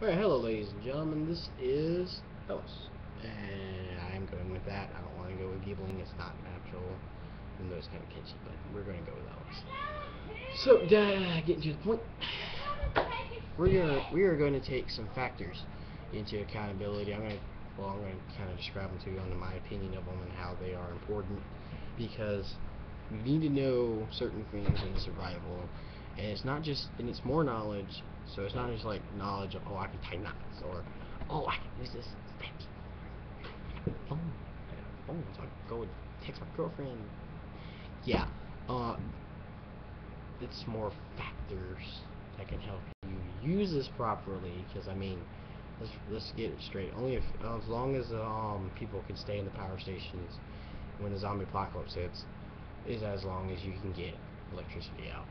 Alright, hello ladies and gentlemen, this is Ellis, and I'm going with that. I don't want to go with Giebling, it's not natural, even though it's kind of catchy, but we're going to go with Ellis. So, getting to the point, we are going to take some factors into accountability. I'm going to kind of describe them to you on my opinion of them and how they are important, because you need to know certain things in survival. And it's not just, and it's more knowledge, so it's not just like knowledge of, oh, I can tie knots, or, oh, I can use this phone, so I can go and text my girlfriend. Yeah, it's more factors that can help you use this properly, because, I mean, let's get it straight. Only if, as long as, people can stay in the power stations when the zombie apocalypse hits, is as long as you can get electricity out.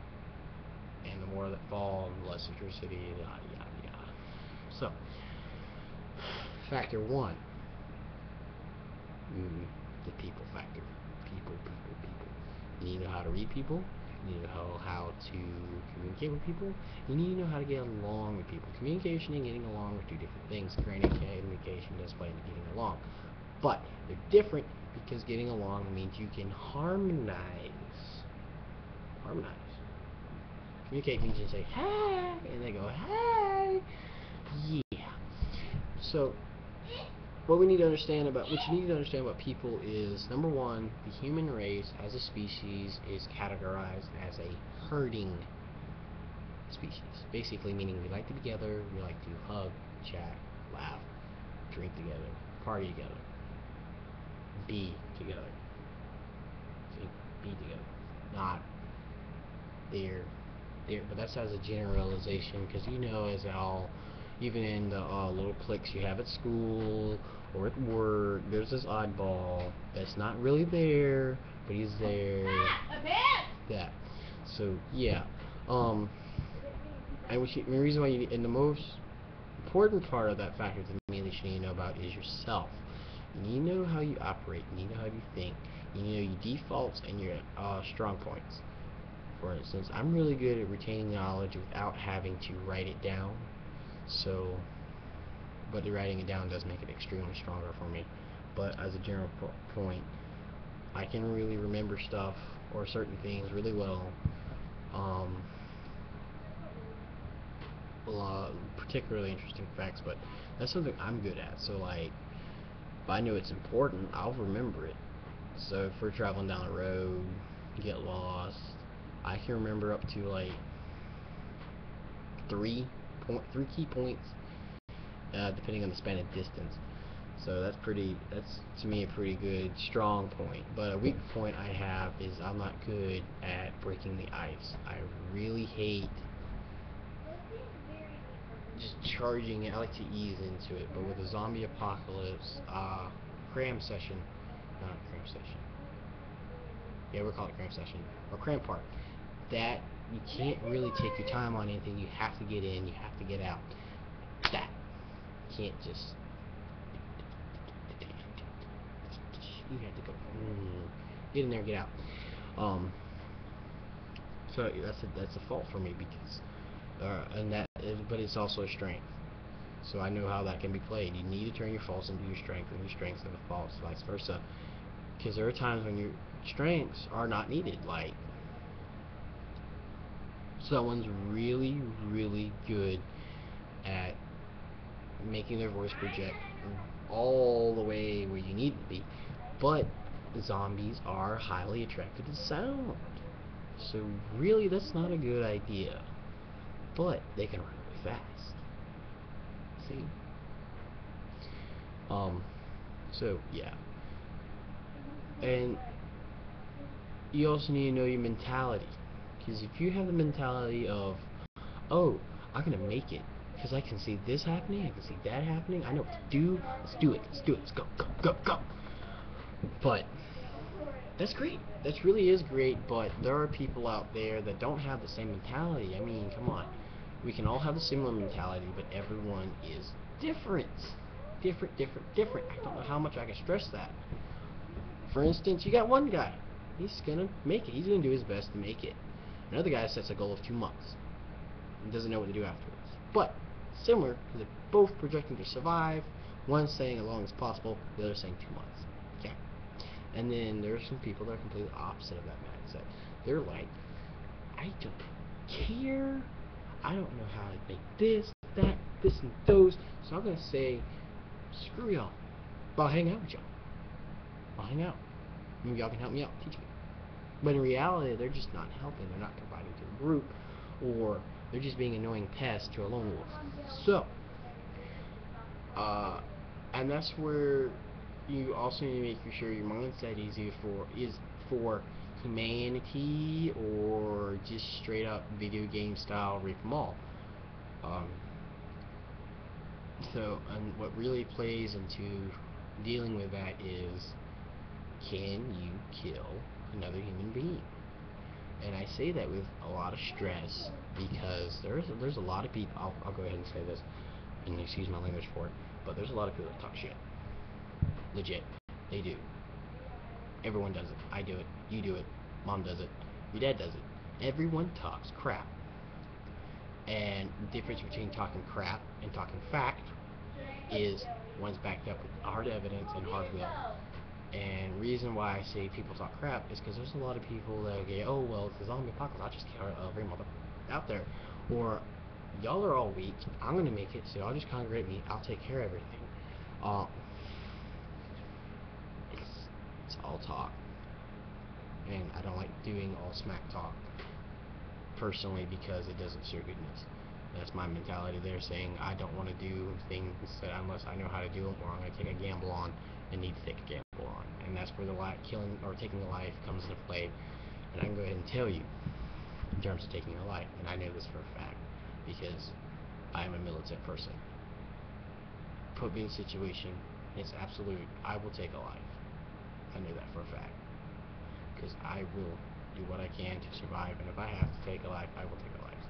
And the more that fall, the less electricity, yada yada yada. So, factor one, the people factor. People. You need to know how to read people. You need to know how to communicate with people. You need to know how to get along with people. Communication and getting along are two different things. Granted, communication does play into getting along, but they're different because getting along means you can harmonize. Communicate means you say, hey, and they go, hey. Yeah. So, what you need to understand about people is, number one, the human race as a species is categorized as a herding species. Basically meaning we like to be together, we like to hug, chat, laugh, drink together, party together, be together. See? Be together. Not there. But that's as a generalization, because as all, even in the little cliques you have at school or at work, there's this oddball that's not really there, but he's there. That. So yeah. And the reason why and the most important part of that factor to me that you need to know about is yourself. You need to know how you operate. You need to know how you think. You need to know your defaults and your strong points. For instance, I'm really good at retaining knowledge without having to write it down. So, but the writing it down does make it extremely stronger for me. But as a general point, I can really remember stuff or certain things really well. Particularly interesting facts, but that's something I'm good at. So, like, if I know it's important, I'll remember it. So if we're traveling down the road, get lost, I can remember up to like three key points, depending on the span of distance. So that's to me a pretty good strong point. But a weak point I have is I'm not good at breaking the ice. I really hate just charging it. I like to ease into it. But with a zombie apocalypse, cram session. Yeah, we'll call it cram session or cram part. That you can't really take your time on anything. You have to get in, you have to get out. That you can't just. You have to go get in there, get out. So that's a fault for me because, but it's also a strength. So I know how that can be played. You need to turn your faults into your strength, and your strengths into faults, vice versa. Because there are times when your strengths are not needed. Like, someone's really, really good at making their voice project all the way where you need it to be, but zombies are highly attracted to sound. So really, that's not a good idea. But they can run really fast. See? So yeah. And you also need to know your mentality. Because if you have the mentality of, oh, I'm going to make it, because I can see this happening, I can see that happening, I know what to do, let's do it, let's go. But, that's great. That really is great, but there are people out there that don't have the same mentality. I mean, come on. We can all have the similar mentality, but everyone is different. Different. I don't know how much I can stress that. For instance, you got one guy. He's going to make it. He's going to do his best to make it. Another guy sets a goal of 2 months and doesn't know what to do afterwards. But similar because they're both projecting to survive. One's saying as long as possible, the other's saying 2 months. Okay. And then there's some people that are completely opposite of that mindset. They're like, I don't care. I don't know how to make this, that, this, and those. So I'm going to say, screw y'all. But I'll hang out with y'all. I'll hang out. Maybe y'all can help me out, teach me. But in reality, they're just not helping. They're not providing to the group. Or they're just being annoying pests to a lone wolf. So, and that's where you also need to make sure your mindset is for humanity or just straight up video game style rape them all. And what really plays into dealing with that is, can you kill another human being? And I say that with a lot of stress because there's a lot of people. I'll go ahead and say this, and excuse my language for it, but there's a lot of people that talk shit. Legit, they do. Everyone does it. I do it. You do it. Mom does it. Your dad does it. Everyone talks crap. And the difference between talking crap and talking fact is one's backed up with hard evidence and hard will. And reason why I say people talk crap is because there's a lot of people that go, oh well, it's the zombie apocalypse, I'll just kill every mother out there. Or y'all are all weak, I'm gonna make it, so y'all just congregate me, I'll take care of everything. It's all talk. And I don't like doing all smack talk personally because it doesn't show goodness. That's my mentality there, saying I don't want to do things that unless I know how to do them, or I'm going to take a gamble on and need to take a gamble on. And that's where the killing or taking a life comes into play. And I can go ahead and tell you, in terms of taking a life, and I know this for a fact, because I am a militant person. Put me in a situation, it's absolute, I will take a life. I know that for a fact. Because I will do what I can to survive, and if I have to take a life, I will take a life.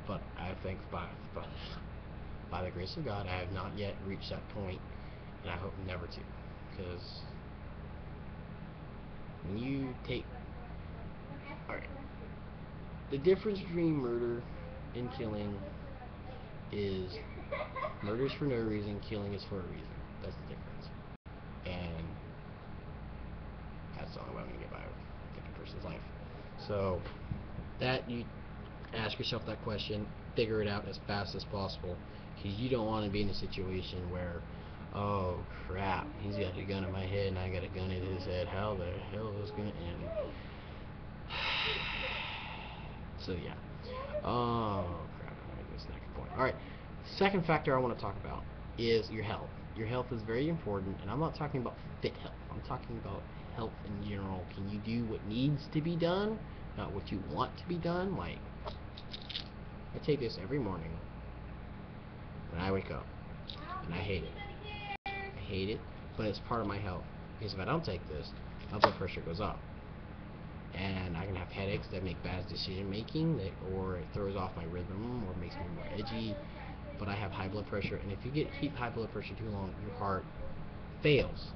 But I think by the grace of God, I have not yet reached that point, and I hope never to. Because when you take... Alright. The difference between murder and killing is murder is for no reason, killing is for a reason. That's the difference. And that's the only way I'm going to get by with a different person's life. So, that you ask yourself that question, figure it out as fast as possible, because you don't want to be in a situation where, oh crap, he's got a gun in my head and I got a gun in his head, how the hell is this going to end? So yeah. Oh crap, I'm going to this next point. Alright, second factor I want to talk about is your health. Your health is very important, and I'm not talking about fit health. I'm talking about health in general. Can you do what needs to be done, not what you want to be done? Like, I take this every morning when I wake up, and I hate it. I hate it, but it's part of my health, because if I don't take this, my blood pressure goes up, and I can have headaches that make bad decision making, or it throws off my rhythm, or makes me more edgy. But I have high blood pressure, and if you keep high blood pressure too long, your heart fails.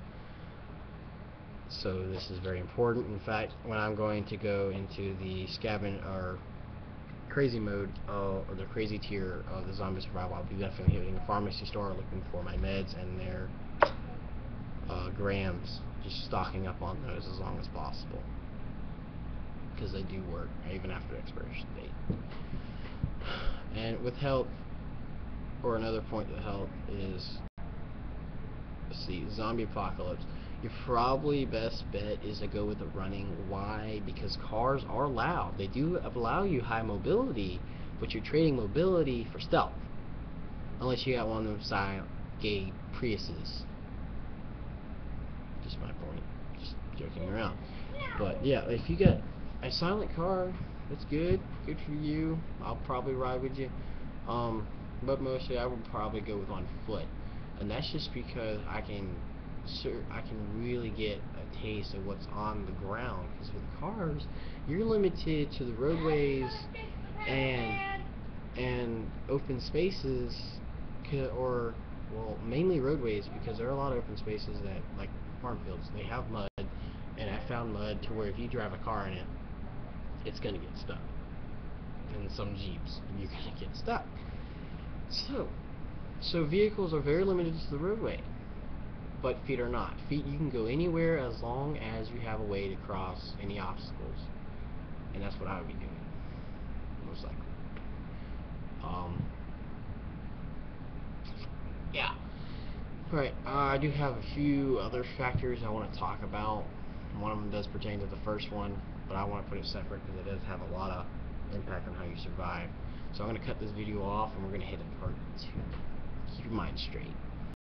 So this is very important. In fact, when I'm going to go into the scavenger or crazy mode, or the crazy tier of the zombie survival, I'll be definitely hitting a pharmacy store looking for my meds and their grams, just stocking up on those as long as possible, because they do work even after expiration date. And with health, or another point with health is, let's see, zombie apocalypse. Your probably best bet is to go with the running. Why? Because cars are loud. They do allow you high mobility, but you're trading mobility for stealth. Unless you got one of them silent gay Priuses. Just my point. Just joking around. But yeah, if you got a silent car, that's good. Good for you. I'll probably ride with you. But mostly I would probably go with on foot. And that's just because I can really get a taste of what's on the ground. Because with cars, you're limited to the roadways and open spaces, or well, mainly roadways, because there are a lot of open spaces that, like farm fields, they have mud, and I found mud to where if you drive a car in it, it's gonna get stuck. And some Jeeps, you're gonna get stuck. So vehicles are very limited to the roadway, but feet are not. Feet, you can go anywhere as long as you have a way to cross any obstacles, and that's what I would be doing, most likely. Yeah. Right. I do have a few other factors I want to talk about. One of them does pertain to the first one, but I want to put it separate because it does have a lot of impact on how you survive. So I'm going to cut this video off, and we're going to hit a part 2. Keep your mind straight.